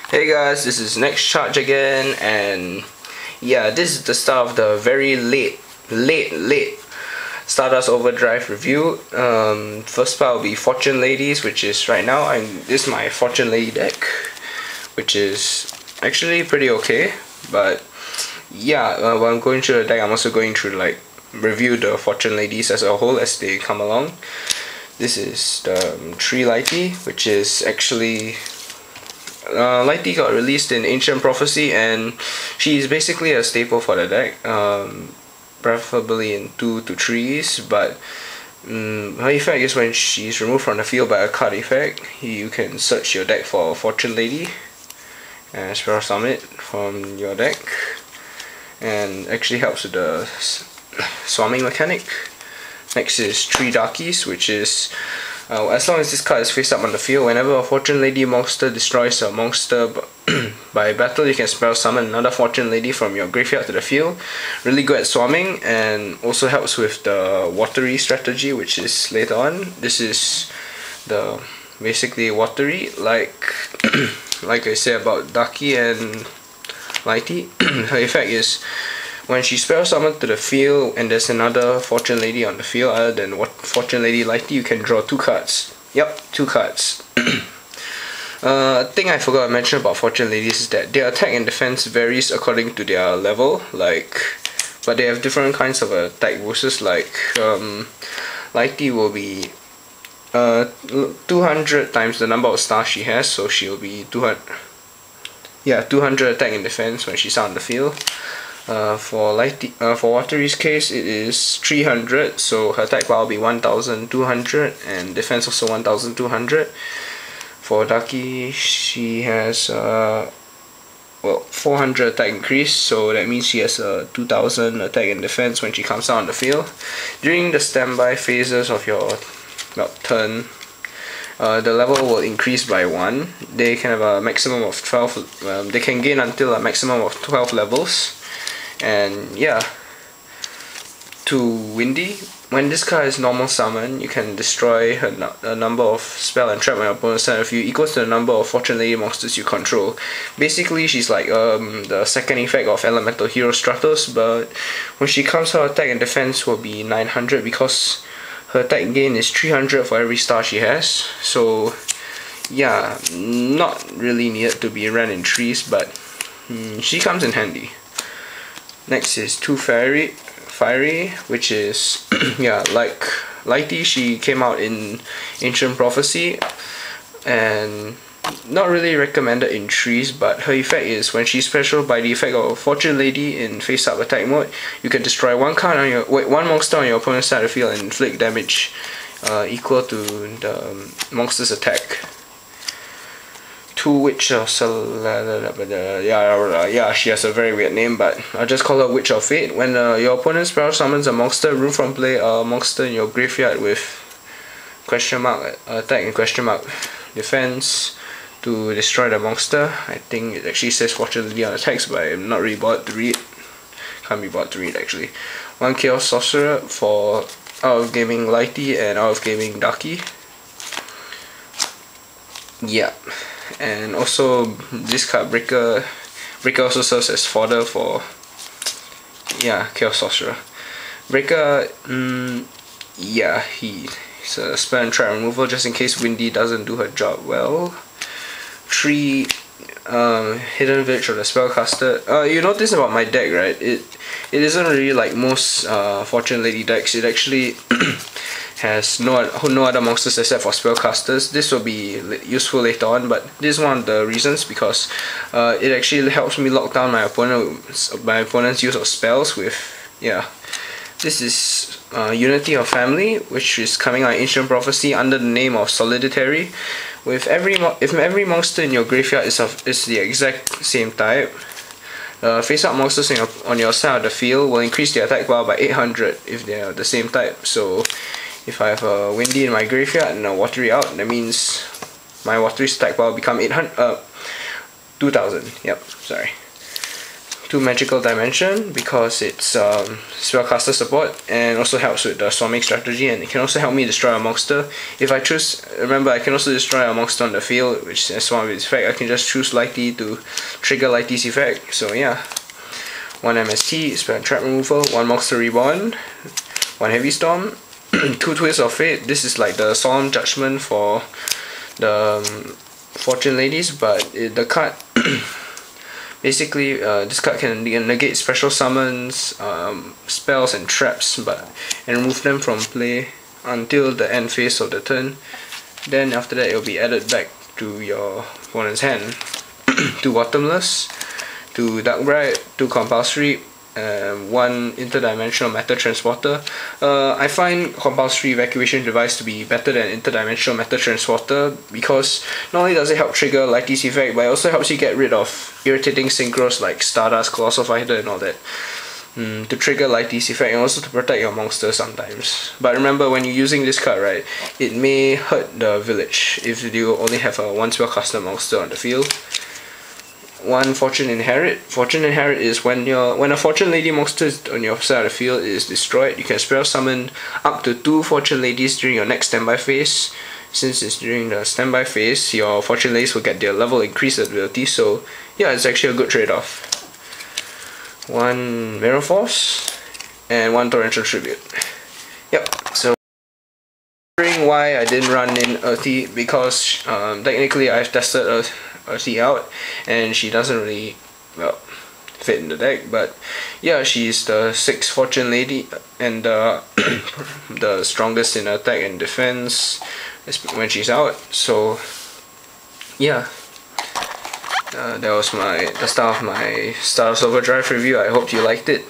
Hey guys, this is Next Charge again, and yeah, this is the start of the very late Stardust Overdrive review. First part will be Fortune Ladies, which is right now. This is my Fortune Lady deck, which is actually pretty okay. But yeah, while I'm going through the deck, I'm also going through like review the Fortune Ladies as a whole as they come along. This is the 3 Lighty, which is actually Lighty got released in Ancient Prophecy, and she's basically a staple for the deck, preferably in 2 to 3s, but her effect is when she's removed from the field by a card effect, you can search your deck for Fortune Lady and spell summon it from your deck, and actually helps with the swarming mechanic. Next is 3 Darkies, which is as long as this card is face up on the field, whenever a Fortune Lady monster destroys a monster by battle, you can spell summon another Fortune Lady from your graveyard to the field. Really good at swarming, and also helps with the watery strategy, which is later on. This is the basically watery, like I said about Darky and Lighty. Her effect is when she spell summons to the field and there's another Fortune Lady on the field other than Fortune Lady Lighty, you can draw 2 cards. Yep, 2 cards. Thing I forgot to mention about Fortune Ladies is that their attack and defense varies according to their level, but they have different kinds of attack boosters. Like Lighty will be 200 times the number of stars she has, so she'll be 200 attack and defense when she's out on the field. For Watery's case, it is 300, so her attack power will be 1200 and defense also 1200. For Darky, she has 400 attack increase, so that means she has 2000 attack and defense when she comes out on the field. During the standby phases of your turn, the level will increase by 1. They can have a maximum of 12. They can gain until a maximum of 12 levels. And yeah, to Windy, when this card is normal summon, you can destroy a number of spell and trap on your opponent's side of you equals to the number of Fortune Lady monsters you control. Basically, she's like the second effect of Elemental Hero Stratos, but when she comes, her attack and defense will be 900 because her attack gain is 300 for every star she has. So yeah, not really needed to be ran in 3s, but she comes in handy. Next is 2 Firey, which is yeah, like Lighty, she came out in Ancient Prophecy and not really recommended in 3s, but her effect is when she's special by the effect of Fortune Lady in face up attack mode, you can destroy one monster on your opponent's side of the field and inflict damage equal to the monster's attack. 2 Witch of yeah, she has a very weird name, but I'll just call her Witch of Fate. When your opponent spell summons a monster, remove from play a monster in your graveyard with question mark attack and question mark defense to destroy the monster. I think it actually says Fortune Lady on the text, but I'm not really bothered to read. Can't be bothered to read actually. 1 Chaos Sorcerer for out of gaming Lighty and out of gaming Darky. Yeah. And also this card Breaker also serves as fodder for Chaos Sorcerer. Breaker, yeah, he's a spell and trap removal just in case Windy doesn't do her job well. 3 Hidden Village of the Spellcaster. You notice about my deck, right? It isn't really like most Fortune Lady decks. It actually has no other monsters except for spellcasters. This will be useful later on, but this is one of the reasons because it actually helps me lock down my opponent's use of spells with This is Unity of Family, which is coming out in Ancient Prophecy under the name of Soliditary. If every monster in your graveyard is the exact same type, face up monsters on your side of the field will increase their attack power by 800 if they are the same type. So if I have a Windy in my graveyard and a Watery out, that means my Watery attack power will become 2000. Yep, sorry. 2 magical dimension because it's spellcaster support, and also helps with the storming strategy, and it can also help me destroy a monster. If I choose, remember I can also destroy a monster on the field, which is one of its effect. I can just choose Lighty to trigger Lighty's effect. So yeah, 1 MST, spell trap removal, 1 monster reborn, 1 heavy storm, 2 twists of fate. This is like the solemn judgment for the fortune ladies, but the card basically this card can negate special summons, spells and traps, and remove them from play until the end phase of the turn. Then after that it will be added back to your opponent's hand. 2 bottomless, 2 dark bright, 2 compulsory, 1 interdimensional matter transporter. I find compulsory evacuation device to be better than interdimensional matter transporter because not only does it help trigger Lighty's effect, but it also helps you get rid of irritating synchros like Stardust, Colossal Fighter and all that. To trigger Lighty's effect, and also to protect your monster sometimes. But remember, when you're using this card, right, it may hurt the village if you only have a 1 spellcaster monster on the field. 1 Fortune Inherit. Fortune Inherit is when a Fortune Lady monster on your side of the field is destroyed, you can spell summon up to 2 Fortune Ladies during your next standby phase. Since it's during the standby phase, your Fortune Ladies will get their level increased ability, so yeah, it's actually a good trade-off. 1 Mirror Force, and 1 Torrential Tribute. Yep, so wondering why I didn't run in Earthy, because technically I've tested Earthy out and she doesn't really, well, fit in the deck, but yeah, she's the 6th Fortune Lady and the strongest in attack and defense when she's out. So yeah, that was the start of my Stardust Overdrive review. I hope you liked it.